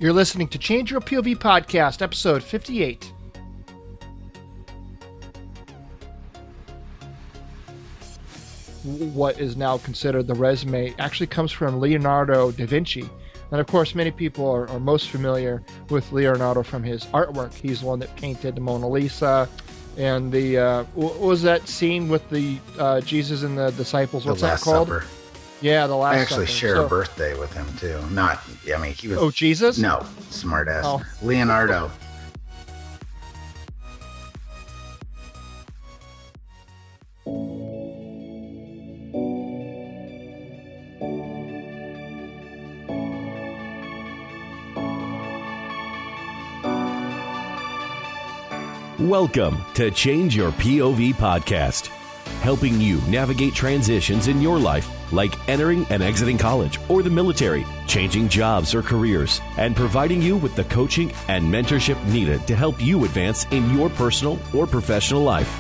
You're listening to Change Your POV Podcast, episode 58. What is now considered the resume actually comes from Leonardo da Vinci. And of course, many people are most familiar with Leonardo from his artwork. He's the one that painted the Mona Lisa and the, what was that scene with the Jesus and the disciples? What's that called? Supper. Yeah, the Last I actually Supper. share a birthday with him too. He was. Oh, Jesus? No, smart ass. Oh. Leonardo. Welcome to Change Your POV Podcast, helping you navigate transitions in your life, like entering and exiting college or the military, changing jobs or careers, and providing you with the coaching and mentorship needed to help you advance in your personal or professional life.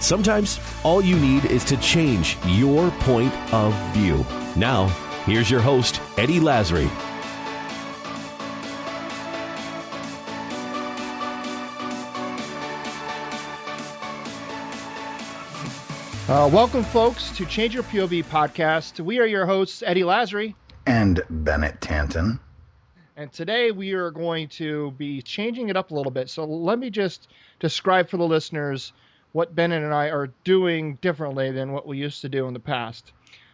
Sometimes all you need is to change your point of view. Now, here's your host, Eddie Lazary. Welcome, folks, to Change Your POV Podcast. We are your hosts, Eddie Lazary. And Bennett Tanton. And today we are going to be changing it up a little bit. So let me just describe for the listeners what Bennett and I are doing differently than what we used to do in the past.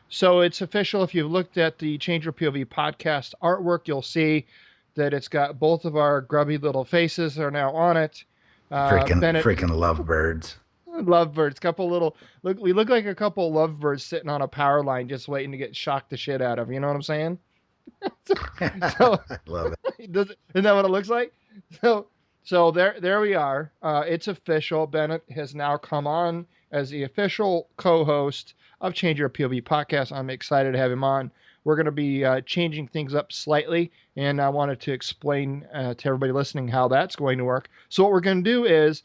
So it's official. If you've looked at the Change Your POV Podcast artwork, you'll see that it's got both of our grubby little faces are now on it. Freaking lovebirds. Lovebirds, we look like a couple lovebirds sitting on a power line just waiting to get shocked the shit out of. You know what I'm saying? So, I love it. Isn't that what it looks like? So there we are. It's official. Bennett has now come on as the official co-host of Change Your POV Podcast. I'm excited to have him on. We're going to be changing things up slightly, and I wanted to explain to everybody listening how that's going to work. So what we're going to do is,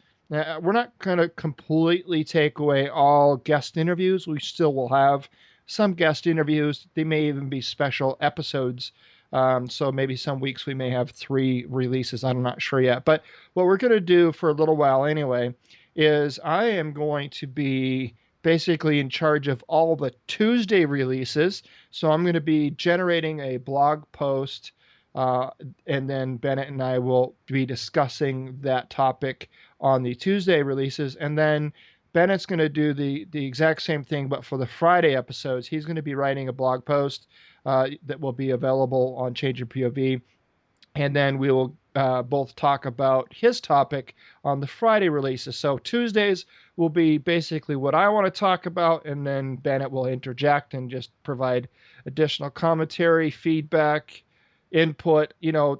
we're not going to completely take away all guest interviews. We still will have some guest interviews. They may even be special episodes. So maybe some weeks we may have 3 releases. I'm not sure yet. But what we're going to do for a little while anyway is I am going to be basically in charge of all the Tuesday releases. So I'm going to be generating a blog post, and then Bennett and I will be discussing that topic on the Tuesday releases. And then Bennett's going to do the exact same thing, but for the Friday episodes, he's going to be writing a blog post that will be available on Change Your POV. And then we will both talk about his topic on the Friday releases. So Tuesdays will be basically what I want to talk about, and then Bennett will interject and just provide additional commentary, feedback, input,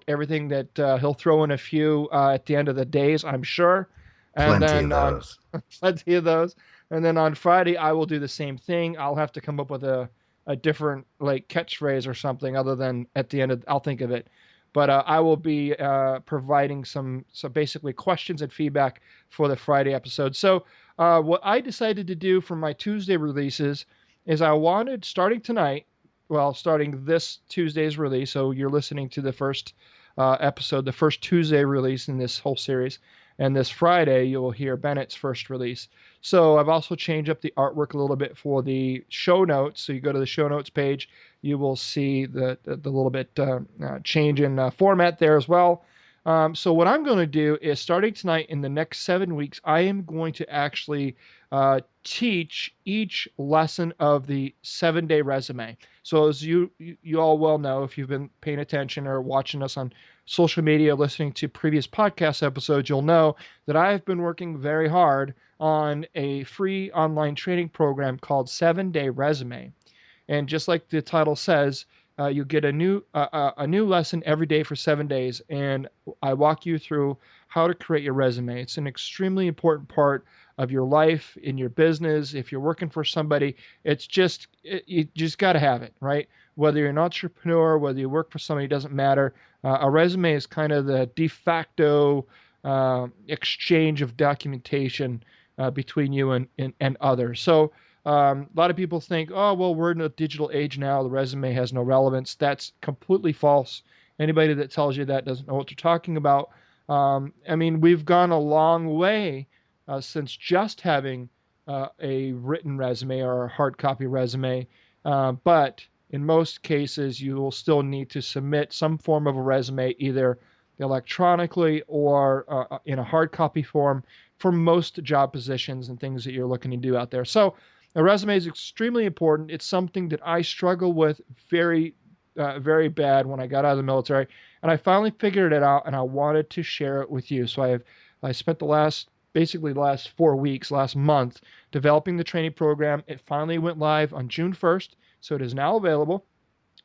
everything that he'll throw in a few at the end of the days, I'm sure. And plenty of those. And then on Friday, I will do the same thing. I'll have to come up with a different catchphrase or something other than at the end I'll think of it. But I will be providing some basically questions and feedback for the Friday episode. So what I decided to do for my Tuesday releases is I wanted, starting this Tuesday's release, so you're listening to the first episode, the first Tuesday release in this whole series, and this Friday you will hear Bennett's first release. So I've also changed up the artwork a little bit for the show notes. So you go to the show notes page, you will see the little bit change in format there as well. So what I'm going to do is, starting tonight, in the next 7 weeks, I am going to actually teach each lesson of the 7-day resume. So as you all well know, if you've been paying attention or watching us on social media, listening to previous podcast episodes, you'll know that I've been working very hard on a free online training program called 7-Day Resume. And just like the title says, you get a new lesson every day for 7 days, and I walk you through how to create your resume. It's an extremely important part of your life, in your business. If you're working for somebody, you just got to have it, right? Whether you're an entrepreneur, whether you work for somebody, it doesn't matter. A resume is kind of the de facto exchange of documentation between you and others. So a lot of people think, oh, well, we're in a digital age now. The resume has no relevance. That's completely false. Anybody that tells you that doesn't know what they're talking about. I mean, we've gone a long way since just having a written resume or a hard copy resume. But in most cases, you will still need to submit some form of a resume, either electronically or in a hard copy form for most job positions and things that you're looking to do out there. So a resume is extremely important. It's something that I struggle with very bad when I got out of the military, and I finally figured it out, and I wanted to share it with you. So I spent basically the last 4 weeks, last month, developing the training program. It finally went live on June 1st, so it is now available.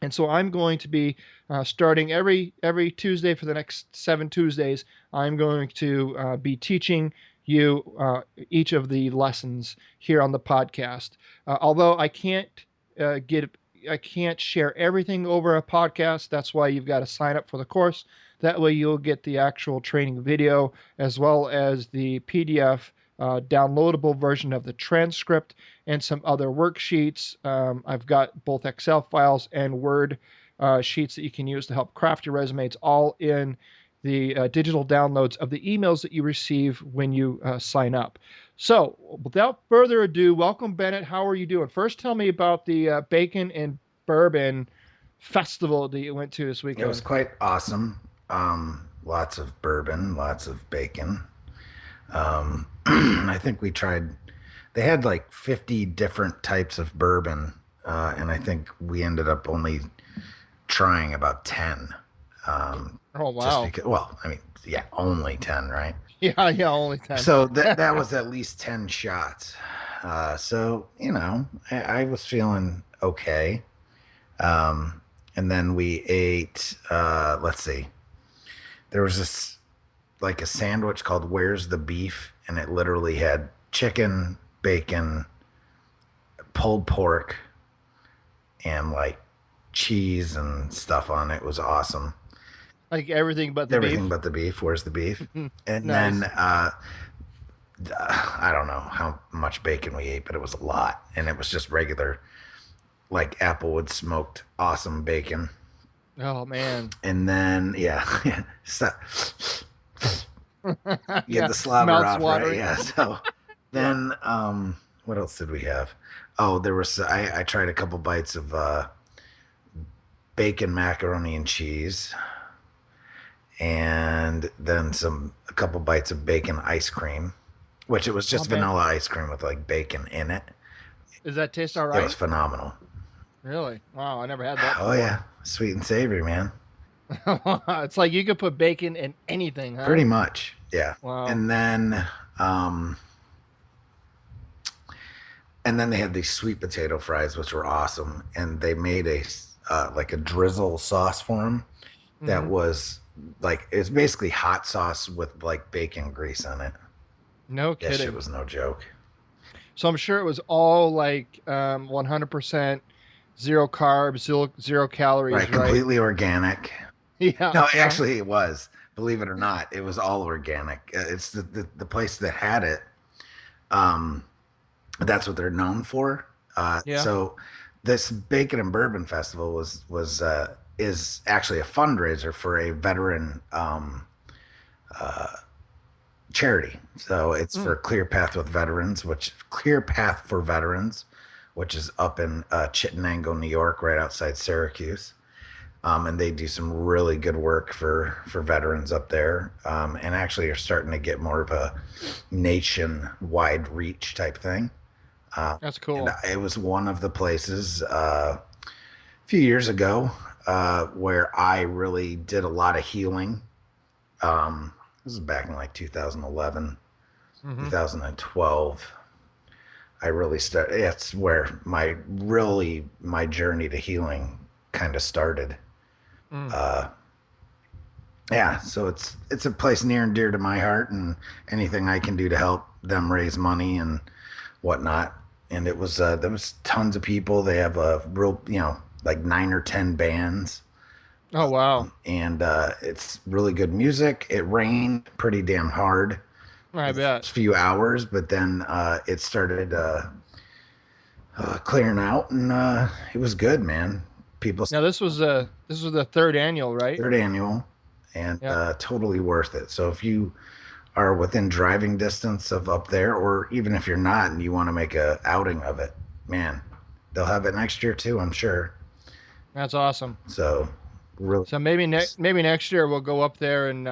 And so I'm going to be starting every Tuesday for the next 7 Tuesdays. I'm going to be teaching you each of the lessons here on the podcast. Although I can't share everything over a podcast. That's why you've got to sign up for the course. That way you'll get the actual training video as well as the PDF downloadable version of the transcript and some other worksheets. I've got both Excel files and Word sheets that you can use to help craft your resume. It's all in the digital downloads of the emails that you receive when you sign up. So, without further ado, welcome, Bennett. How are you doing? First, tell me about the Bacon and Bourbon Festival that you went to this weekend. It was quite awesome. Lots of bourbon, lots of bacon. I think they had like 50 different types of bourbon, and I think we ended up only trying about 10. Oh, wow. Just because, well, I mean, yeah, only 10, right? Yeah, only 10. So that was at least 10 shots. So, I was feeling okay. And then we ate, let's see, there was this, like a sandwich called Where's the Beef? And it literally had chicken, bacon, pulled pork, and like cheese and stuff on it. It was awesome. Like everything but the Everything beef? but the beef. Where's the beef? And Nice. then I don't know how much bacon we ate, but it was a lot. And it was just regular, like Applewood smoked awesome bacon. Oh, man. And then, yeah. So, get the slobber Mouth's off, watering. right? Yeah. So then, what else did we have? Oh, there was, I tried a couple bites of bacon macaroni and cheese. And then a couple bites of bacon ice cream, which it was just vanilla ice cream with like bacon in it. Does that taste all right? It was phenomenal. Really? Wow, I never had that before. Oh yeah, sweet and savory, man. It's like you could put bacon in anything, huh? Pretty much, yeah. Wow. And then they had these sweet potato fries, which were awesome. And they made like a drizzle sauce for them that was like, it's basically hot sauce with like bacon grease on it. No That kidding. shit was no joke. So I'm sure it was all like 100% zero carbs, zero calories, Right, completely organic. Yeah. No, yeah. actually, it was. Believe it or not, it was all organic. It's the place that had it. That's what they're known for. Yeah. So this Bacon and Bourbon Festival is actually a fundraiser for a veteran charity. So it's for Clear Path for Veterans, which is up in Chittenango, New York, right outside Syracuse. And they do some really good work for veterans up there, and actually are starting to get more of a nationwide reach type thing. That's cool. And it was one of the places a few years ago where I really did a lot of healing. This is back in like 2011, 2012. I really started. It's where my journey to healing kind of started. Yeah, so it's a place near and dear to my heart, and anything I can do to help them raise money and whatnot. And it was there was tons of people. They have a real, like 9 or 10 bands. Oh, wow. And it's really good music. It rained pretty damn hard. I bet. A few hours, but then it started clearing out, and it was good, man. People. Now this was This was the third annual, right? third annual, and Yep. totally worth it. So if you are within driving distance of up there, or even if you're not and you want to make a outing of it, man, they'll have it next year too, I'm sure. That's awesome. So really, So maybe maybe next year we'll go up there and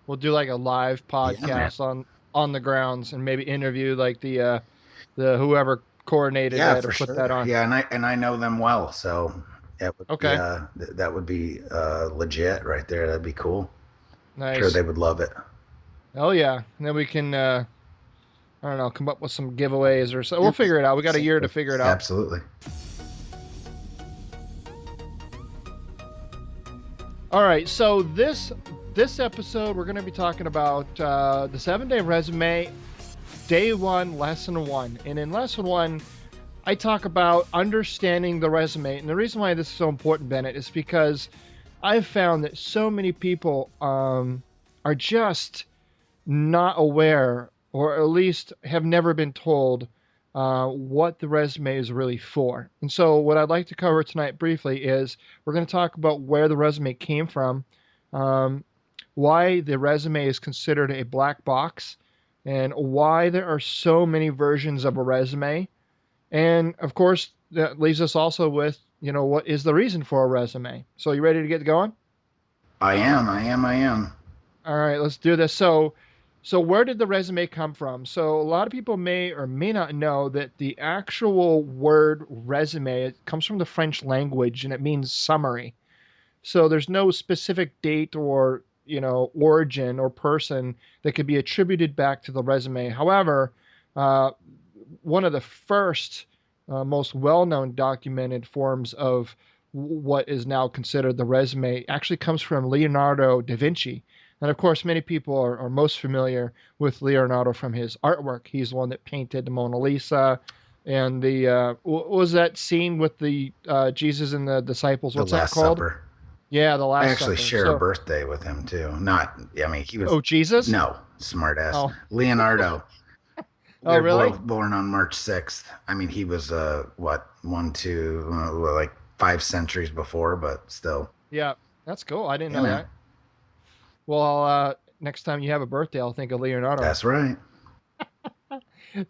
we'll do like a live yeah, man. podcast on the grounds and maybe interview like the whoever coordinated Yeah, that or for put that sure. on. Yeah, and I know them well, so Okay. that would be legit right there. That'd be cool. Sure, Nice. they would love it. Oh yeah. And then we can I don't know, come up with some giveaways or so. We'll Yep. figure it out. We got a year to figure it out. Absolutely. All right. So this episode we're going to be talking about the 7-day resume, day 1, lesson 1. And in lesson 1, I talk about understanding the resume. And the reason why this is so important, Bennett, is because I've found that so many people are just not aware, or at least have never been told what the resume is really for. And so, what I'd like to cover tonight briefly is we're going to talk about where the resume came from, um, why the resume is considered a black box, and why there are so many versions of a resume. And of course, that leaves us also with, what is the reason for a resume? So, you ready to get going? I am. I am. I am. All right, let's do this. So where did the resume come from? So a lot of people may or may not know that the actual word resume, it comes from the French language and it means summary. So there's no specific date or, origin or person that could be attributed back to the resume. However, uh, one of the first, most well-known documented forms of what is now considered the resume actually comes from Leonardo da Vinci. And of course, many people are most familiar with Leonardo from his artwork. He's the one that painted the Mona Lisa and what was that scene with the Jesus and the disciples? The What's that Last called? Supper. Yeah, the I Last actually Supper. share a So, birthday with him too. Not, I mean, he was oh, Jesus? no smart ass. Oh, Leonardo. oh, They're really? both born on March 6th. I mean, he was what, one, two, like 5 centuries before, but still. Yeah, that's cool. I didn't Yeah, know man. that. Well, next time you have a birthday, I'll think of Leonardo. That's right.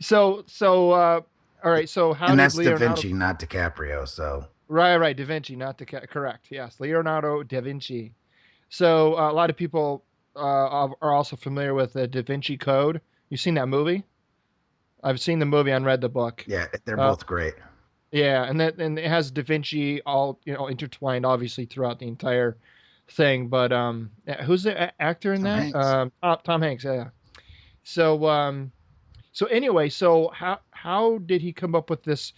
So, all right. So, how And did that's Da Leonardo? Vinci, not DiCaprio. So Right. Da Vinci, not correct. Yes, Leonardo da Vinci. So, a lot of people are also familiar with the Da Vinci Code. You seen that movie? I've seen the movie and read the book. yeah, they're Uh, both great. yeah, and it has Da Vinci all intertwined, obviously throughout the entire thing. But who's the actor in Tom that? Hanks. Tom Hanks. Yeah. So so anyway, so how did he come up with this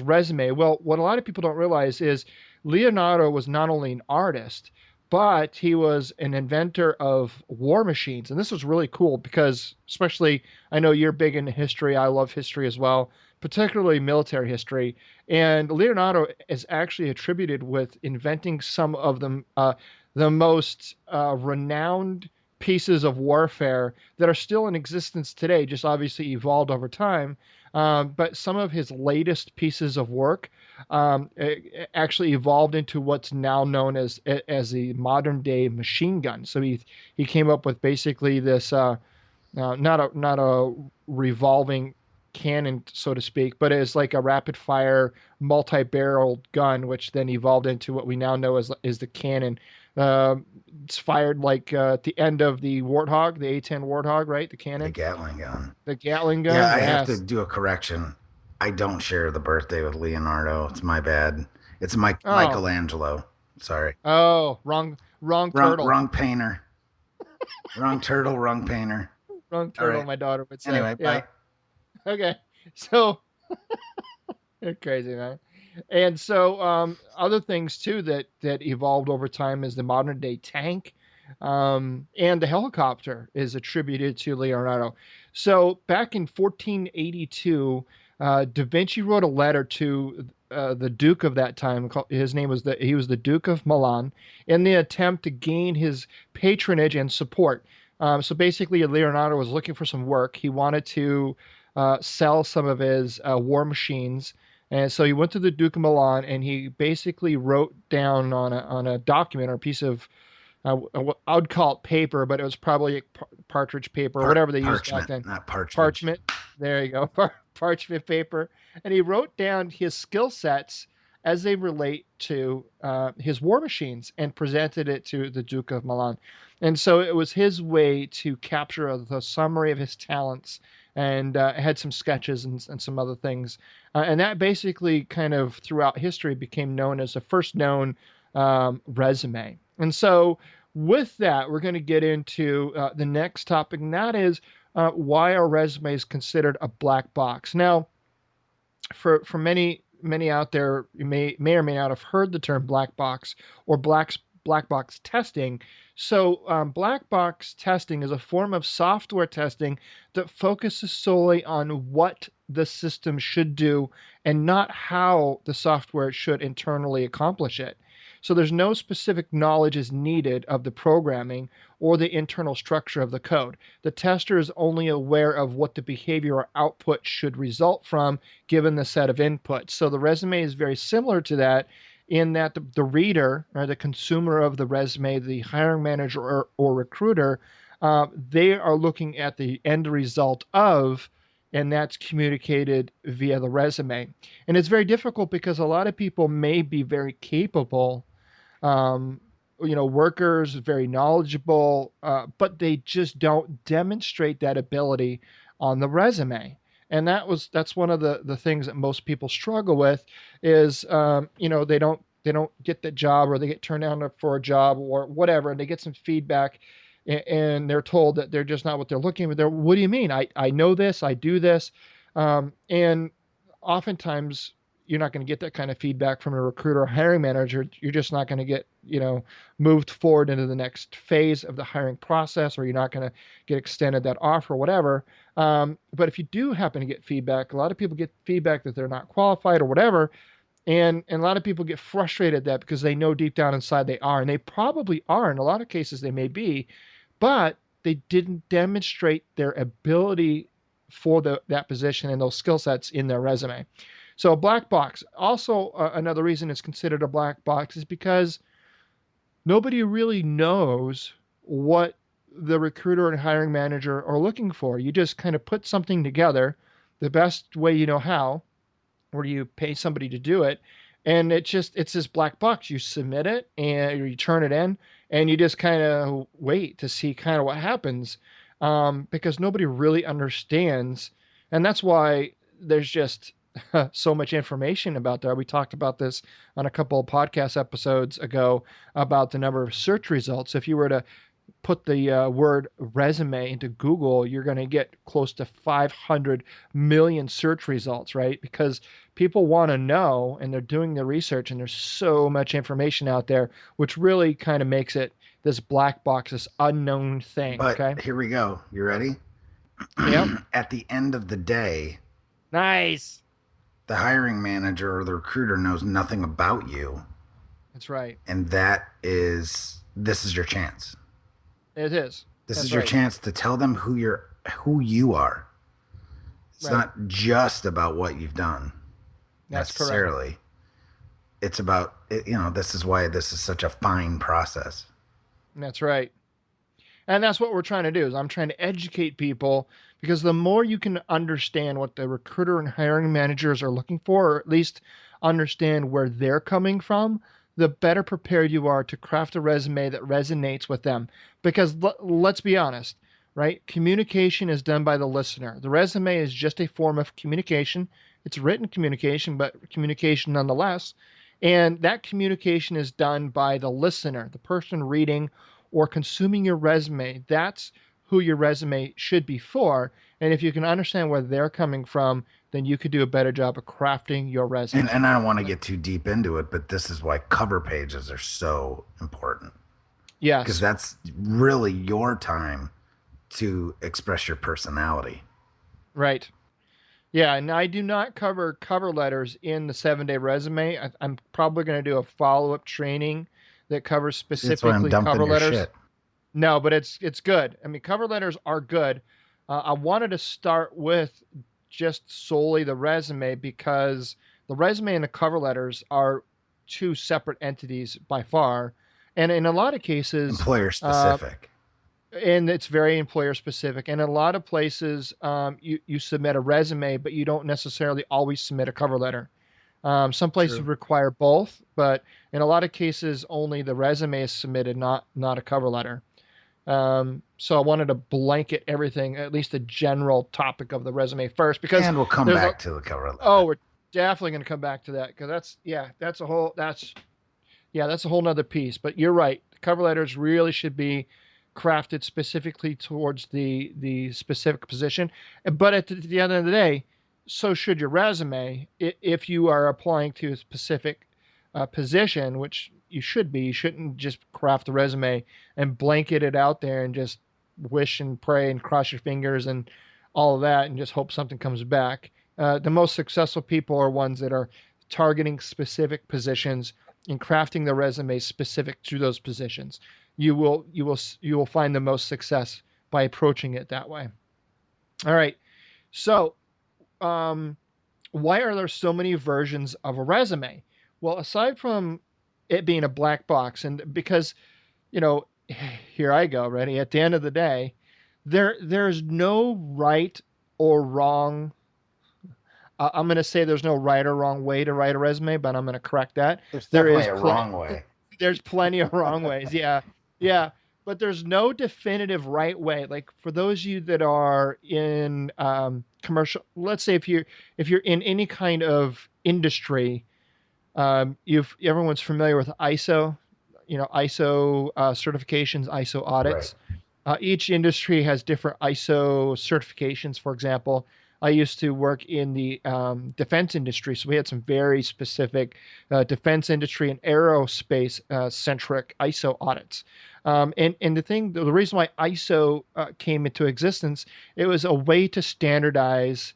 resume? Well, what a lot of people don't realize is Leonardo was not only an artist, but he was an inventor of war machines. And this was really cool because especially I know you're big into history, I love history as well, particularly military history. And Leonardo is actually attributed with inventing some of the most renowned pieces of warfare that are still in existence today, just obviously evolved over time. But some of his latest pieces of work actually evolved into what's now known as the modern day machine gun. So he came up with basically this not a revolving cannon, so to speak, but it's like a rapid fire multi-barreled gun, which then evolved into what we now know as is the cannon. Uh, it's fired like at the end of the Warthog, the A-10 Warthog, right? The The cannon, Gatling gun. the Gatling Yeah, gun. I have to Yes. do a correction. I don't share the birthday with Leonardo. It's my bad. It's Mike Oh, Michelangelo. Sorry. oh, wrong turtle, Wrong painter. Wrong turtle, wrong painter. wrong All turtle. right. My daughter would say. Anyway, Yeah. bye. Okay. So you're crazy, man. And so other things too that evolved over time is the modern day tank, and the helicopter is attributed to Leonardo. So back in 1482, Da Vinci wrote a letter to the Duke of that time. His name was he was the Duke of Milan, in the attempt to gain his patronage and support. So basically, Leonardo was looking for some work. He wanted to sell some of his war machines And so he went to the Duke of Milan and he basically wrote down on a document or a piece of, I would call it paper, but it was probably partridge paper or whatever they used back Parchment, then. not partridge. Parchment. There you go. Parchment paper. And he wrote down his skill sets as they relate to his war machines and presented it to the Duke of Milan. And so it was his way to capture the summary of his talents and had some sketches and some other things. And that basically kind of throughout history became known as the first known resume. And so with that, we're going to get into the next topic, and that is why are resumes considered a black box? Now, for many out there, you may or may not have heard the term black box or black box testing. So black box testing is a form of software testing that focuses solely on what the system should do and not how the software should internally accomplish it. So there's no specific knowledge is needed of the programming or the internal structure of the code. The tester is only aware of what the behavior or output should result from given the set of inputs. So the resume is very similar to that in that the reader or the consumer of the resume, the hiring manager or recruiter, they are looking at the end result of, and that's communicated via the resume. And it's very difficult because a lot of people may be very capable, um, workers, very knowledgeable, but they just don't demonstrate that ability on the resume. And that's one of the things that most people struggle with is, they don't get the job or they get turned down for a job or whatever, and they get some feedback and they're told that they're just not what they're looking for. What do you mean? I know this, I do this. And oftentimes you're not going to get that kind of feedback from a recruiter or hiring manager. You're just not going to get, moved forward into the next phase of the hiring process, or you're not going to get extended that offer or whatever. But if you do happen to get feedback, a lot of people get feedback that they're not qualified or whatever. And a lot of people get frustrated at that because they know deep down inside they are, and they probably are. In a lot of cases, they may be, but they didn't demonstrate their ability for that position and those skill sets in their resume. So a black box. Also, another reason it's considered a black box is because nobody really knows what the recruiter and hiring manager are looking for. You just kind of put something together the best way you know how, or you pay somebody to do it, and it's this black box. You submit it and you turn it in, and you just kind of wait to see kind of what happens, because nobody really understands, and that's why there's just so much information about that. We talked about this on a couple of podcast episodes ago about the number of search results. If you were to put the word resume into Google, you're going to get close to 500 million search results, right? Because people want to know and they're doing the research, and there's so much information out there, which really kind of makes it this black box, this unknown thing. But okay. here we go. You ready? Yep. At the end of the day, Nice. the hiring manager or the recruiter knows nothing about you. That's right. And this is your chance. It is. This is your chance to tell them who you are. It's Right. not just about what you've done That's necessarily. correct. It's about, this is why this is such a fine process. That's right. And that's what we're trying to do is I'm trying to educate people, because the more you can understand what the recruiter and hiring managers are looking for, or at least understand where they're coming from, the better prepared you are to craft a resume that resonates with them. Because let's be honest, right? Communication is done by the listener. The resume is just a form of communication. It's written communication, but communication nonetheless. And that communication is done by the listener, the person reading or consuming your resume. That's who your resume should be for. And if you can understand where they're coming from, then you could do a better job of crafting your resume. And I don't want to get too deep into it, but this is why cover pages are so important. Yes. Because that's really your time to express your personality. Right. Yeah, and I do not cover cover letters in the 7-day resume. I'm probably going to do a follow-up training that covers specifically cover letters. Shit. No, but it's good. I mean, cover letters are good. I wanted to start with just solely the resume because The resume and the cover letters are two separate entities by far, and in a lot of cases, Employer specific. and it's very employer specific. And in a lot of places, you submit a resume, but you don't necessarily always submit a cover letter. Some places True. require both, but in a lot of cases, only the resume is submitted, not a cover letter. So I wanted to blanket everything, at least the general topic of the resume first, because And we'll come there's back to the cover letter. oh, we're definitely going to come back to that because that's a whole nother piece. But you're right. The cover letters really should be crafted specifically towards the specific position. But at the end of the day, so should your resume. If you are applying to a specific position, which you should be, you shouldn't just craft a resume and blanket it out there and just wish and pray and cross your fingers and all of that and just hope something comes back. The most successful people are ones that are targeting specific positions and crafting the resume specific to those positions. You will find the most success by approaching it that way. All right. So, why are there so many versions of a resume? Well, aside from it being a black box, and because, you know, here I go, ready? At the end of the day, there's no right or wrong. I'm going to say there's no right or wrong way to write a resume, but I'm going to correct that. There's There definitely is a wrong way. There's plenty of wrong ways. Yeah. Yeah. But there's no definitive right way. Like for those of you that are in commercial, let's say if you're in any kind of industry, everyone's familiar with ISO, ISO certifications, ISO audits. Right. Each industry has different ISO certifications. For example, I used to work in the defense industry, so we had some very specific defense industry and aerospace centric ISO audits. And the reason why ISO came into existence, it was a way to standardize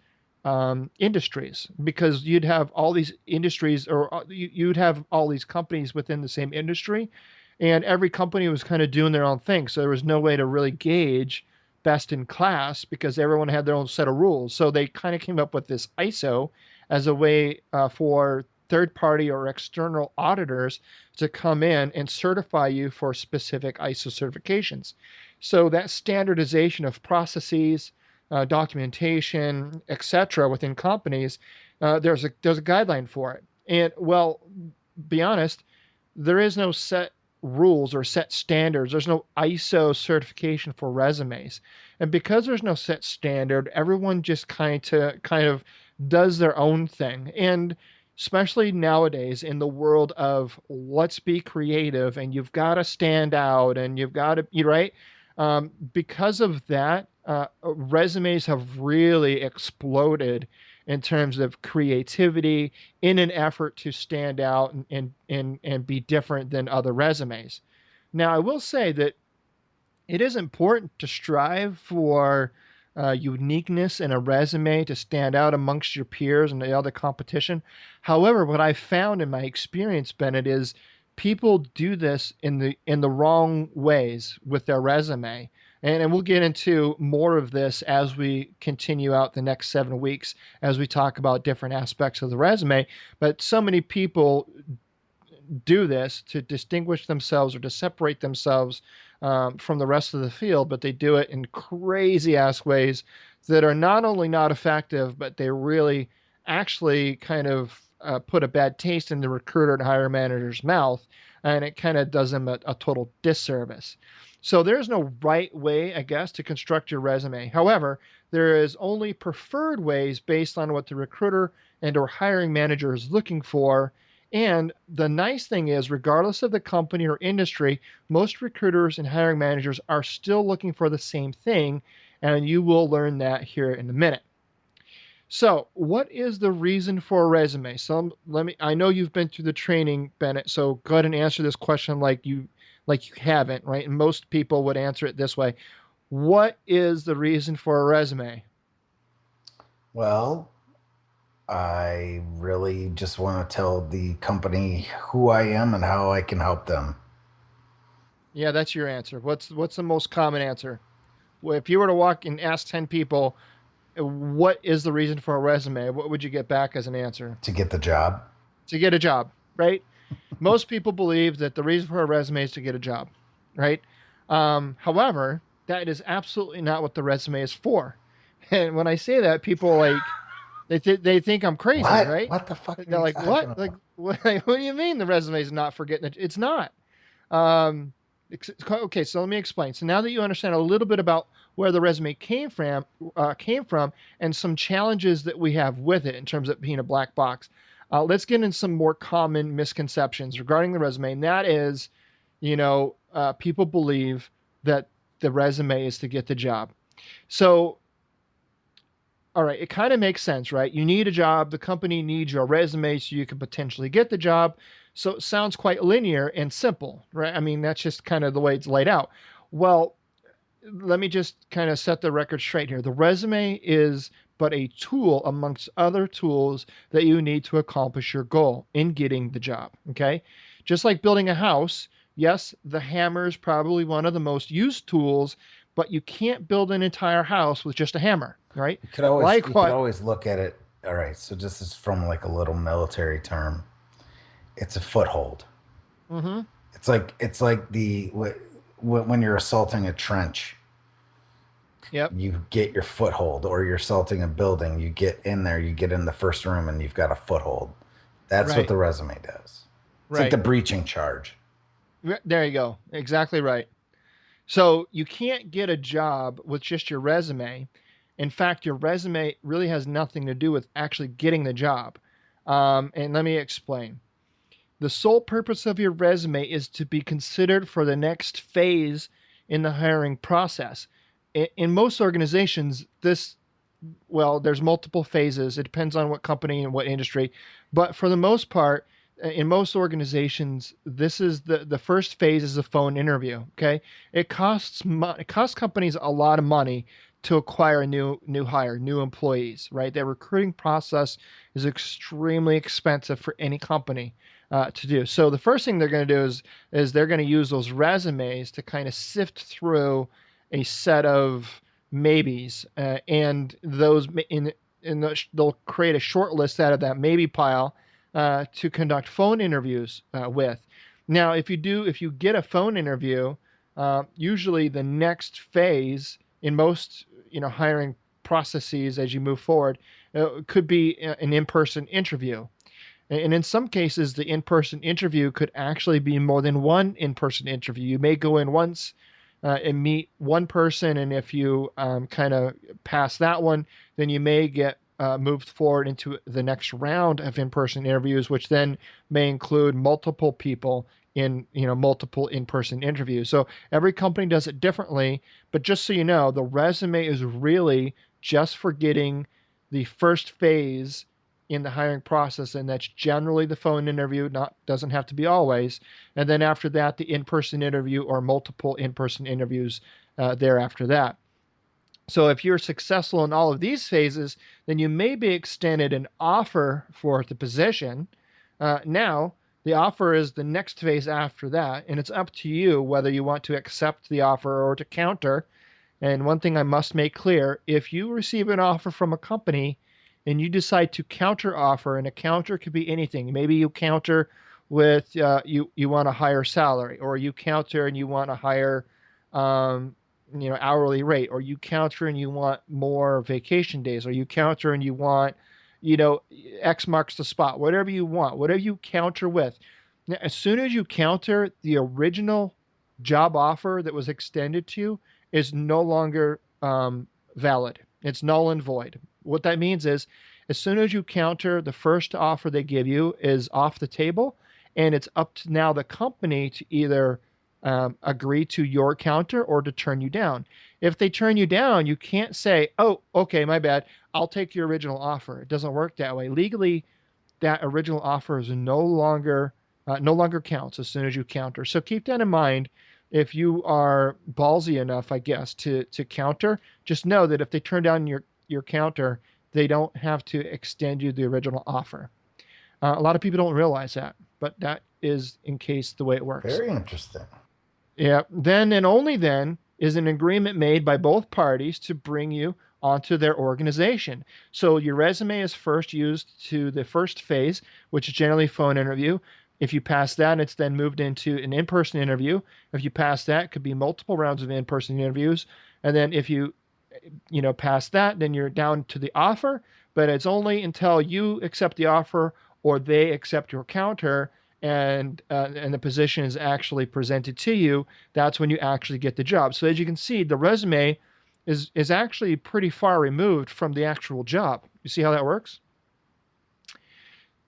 industries, because you'd have all these industries, or you'd have all these companies within the same industry, and every company was kind of doing their own thing. So there was no way to really gauge best in class because everyone had their own set of rules. So they kind of came up with this ISO as a way for third party or external auditors to come in and certify you for specific ISO certifications. So that standardization of processes, documentation, etc., within companies, there's a guideline for it. And well, be honest, there is no set rules or set standards. There's no ISO certification for resumes, and because there's no set standard, everyone just kind of does their own thing. And especially nowadays in the world of let's be creative and you've got to stand out and you've got to, you're right. Because of that, resumes have really exploded in terms of creativity in an effort to stand out and be different than other resumes. Now, I will say that it is important to strive for uniqueness in a resume to stand out amongst your peers and the other competition. However, what I've found in my experience, Bennett, is people do this in the wrong ways with their resume. And we'll get into more of this as we continue out the next 7 weeks as we talk about different aspects of the resume. But so many people do this to distinguish themselves or to separate themselves from the rest of the field, but they do it in crazy ass ways that are not only not effective, but they really actually kind of put a bad taste in the recruiter and hire manager's mouth, and it kind of does them a total disservice. So there's no right way, I guess, to construct your resume. However, there is only preferred ways based on what the recruiter and or hiring manager is looking for. And the nice thing is, regardless of the company or industry, most recruiters and hiring managers are still looking for the same thing, and you will learn that here in a minute. So, what is the reason for a resume? I know you've been through the training, Bennett, so go ahead and answer this question like you haven't, right? And most people would answer it this way. What is the reason for a resume? Well, I really just want to tell the company who I am and how I can help them. Yeah, that's your answer. What's the most common answer? Well, if you were to walk and ask 10 people, what is the reason for a resume? What would you get back as an answer? To get the job. To get a job, right? Most people believe that the reason for a resume is to get a job, right? However, that is absolutely not what the resume is for. And when I say that, people they think I'm crazy, What? right? What the fuck are They're you like, talking "What? about? Like, what do you mean the resume is not for getting it?" It's not. Um, okay, so let me explain. So now that you understand a little bit about where the resume came from, and some challenges that we have with it in terms of being a black box, let's get into some more common misconceptions regarding the resume. And that is, people believe that the resume is to get the job. So, all right, it kind of makes sense, right? You need a job. The company needs your resume so you can potentially get the job. So it sounds quite linear and simple, right? I mean, that's just kind of the way it's laid out. Well, let me just kind of set the record straight here. The resume is but a tool amongst other tools that you need to accomplish your goal in getting the job. Okay. Just like building a house, yes, the hammer is probably one of the most used tools, but you can't build an entire house with just a hammer, right? You could always look at it. All right, so this is from like a little military term. It's a foothold. Mm-hmm. It's like when you're assaulting a trench, Yep. you get your foothold, or you're assaulting a building, you get in there, you get in the first room, and you've got a foothold. That's what Right. the resume does. It's like the Right. breaching charge. There you go. Exactly right. So you can't get a job with just your resume. In fact, your resume really has nothing to do with actually getting the job. And let me explain. The sole purpose of your resume is to be considered for the next phase in the hiring process. In most organizations, there's multiple phases. It depends on what company and what industry. But for the most part, in most organizations, this is the first phase is a phone interview. Okay, it costs companies a lot of money to acquire a new hire, new employees. Right, their recruiting process is extremely expensive for any company to do. So the first thing they're going to do is they're going to use those resumes to kind of sift through a set of maybes, and those they'll create a short list out of that maybe pile to conduct phone interviews with. Now, if you get a phone interview, usually the next phase in most hiring processes as you move forward could be an in-person interview. And in some cases, the in-person interview could actually be more than one in-person interview. You may go in once and meet one person, and if you kind of pass that one, then you may get moved forward into the next round of in-person interviews, which then may include multiple people in multiple in-person interviews. So every company does it differently, but just so you know, the resume is really just for getting the first phase in the hiring process, and that's generally the phone interview. Not doesn't have to be always. And then after that, the in-person interview or multiple in-person interviews thereafter that. So if you're successful in all of these phases, then you may be extended an offer for the position. Now, the offer is the next phase after that, and it's up to you whether you want to accept the offer or to counter. And one thing I must make clear, if you receive an offer from a company and you decide to counter offer, and a counter could be anything. Maybe you counter with you want a higher salary, or you counter and you want a higher hourly rate, or you counter and you want more vacation days, or you counter and you want X marks the spot, whatever you want, whatever you counter with. Now, as soon as you counter, the original job offer that was extended to you is no longer valid. It's null and void. What that means is, as soon as you counter, the first offer they give you is off the table, and it's up to now the company to either agree to your counter or to turn you down. If they turn you down, you can't say, "Oh, okay, my bad. I'll take your original offer." It doesn't work that way. Legally, that original offer is no longer counts as soon as you counter. So keep that in mind. If you are ballsy enough, I guess, to counter, just know that if they turn down your counter, they don't have to extend you the original offer. A lot of people don't realize that, but that is in case the way it works. Very interesting. Yeah. Then and only then is an agreement made by both parties to bring you onto their organization. So your resume is first used to the first phase, which is generally phone interview. If you pass that, it's then moved into an in-person interview. If you pass that, it could be multiple rounds of in-person interviews. And then if you pass that, then you're down to the offer. But it's only until you accept the offer or they accept your counter and the position is actually presented to you, that's when you actually get the job. So as you can see, the resume is actually pretty far removed from the actual job. You see how that works?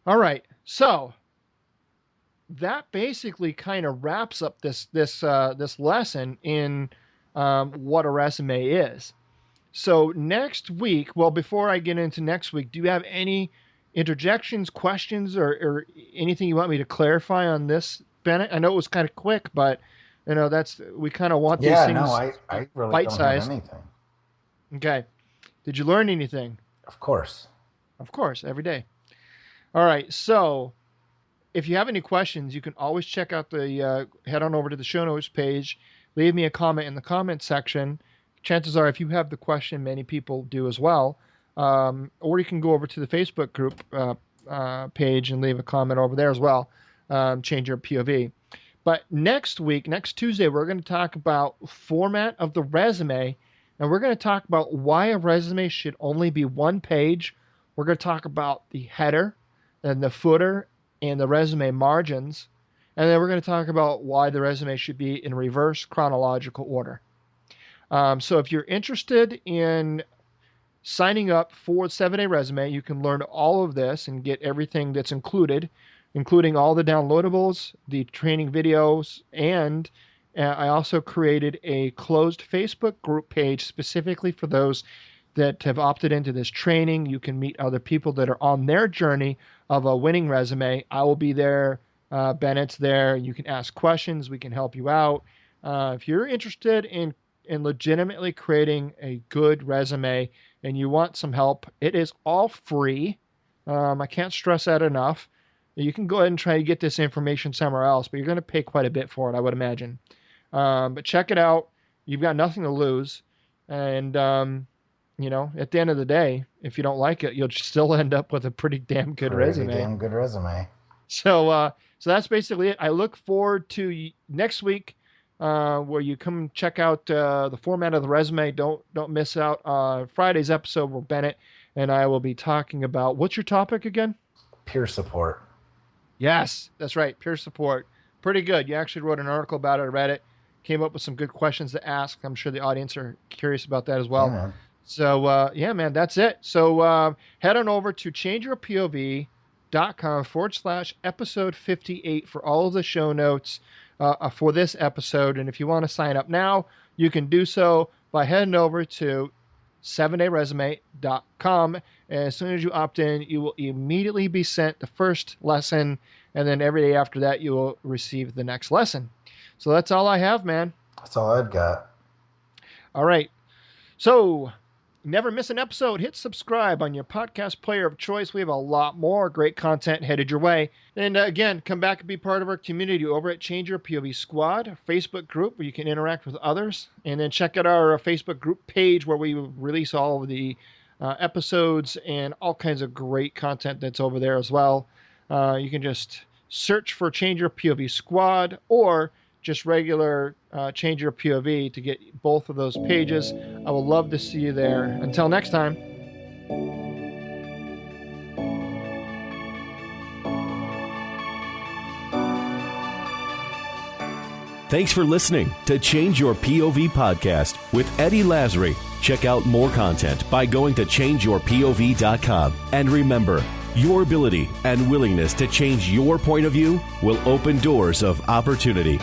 All right. So that basically kind of wraps up this lesson in what a resume is. So next week, well, before I get into next week, do you have any interjections, questions, or anything you want me to clarify on this, Bennett? I know it was kind of quick, but we kind of want these things I really bite-sized. don't have anything. Okay. Did you learn anything? Of course. Of course, every day. All right. So if you have any questions, you can always check out head on over to the show notes page, leave me a comment in the comment section. Chances are, if you have the question, many people do as well. Or you can go over to the Facebook group page and leave a comment over there as well. Change your POV. But next week, next Tuesday, we're going to talk about format of the resume. And we're going to talk about why a resume should only be one page. We're going to talk about the header and the footer and the resume margins. And then we're going to talk about why the resume should be in reverse chronological order. So if you're interested in signing up for 7-Day Resume, you can learn all of this and get everything that's included, including all the downloadables, the training videos, and I also created a closed Facebook group page specifically for those that have opted into this training. You can meet other people that are on their journey of a winning resume. I will be there. Bennett's there. You can ask questions. We can help you out. If you're interested in legitimately creating a good resume and you want some help, it is all free. I can't stress that enough. You can go ahead and try to get this information somewhere else, but you're going to pay quite a bit for it, I would imagine. But check it out. You've got nothing to lose. And, at the end of the day, if you don't like it, you'll still end up with a pretty damn good resume. Damn good resume. So that's basically it. I look forward to next week, where you come check out the format of the resume. Don't miss out on Friday's episode where Bennett and I will be talking about, what's your topic again? Peer support. Yes, that's right. Peer support. Pretty good. You actually wrote an article about it. I read it. Came up with some good questions to ask. I'm sure the audience are curious about that as well. Yeah. So, man, that's it. So head on over to changeyourpov.com/episode 58 for all of the show notes for this episode. And if you want to sign up now, you can do so by heading over to 7dayresume.com. And as soon as you opt in, you will immediately be sent the first lesson. And then every day after that, you will receive the next lesson. So that's all I have, man. That's all I've got. All right. So never miss an episode. Hit subscribe on your podcast player of choice. We have a lot more great content headed your way. And again, come back and be part of our community over at Change Your POV Squad, a Facebook group where you can interact with others. And then check out our Facebook group page where we release all of the episodes and all kinds of great content that's over there as well. You can just search for Change Your POV Squad or just regular Change Your POV to get both of those pages. I would love to see you there. Until next time. Thanks for listening to Change Your POV podcast with Eddie Lazary. Check out more content by going to changeyourpov.com. And remember, your ability and willingness to change your point of view will open doors of opportunity.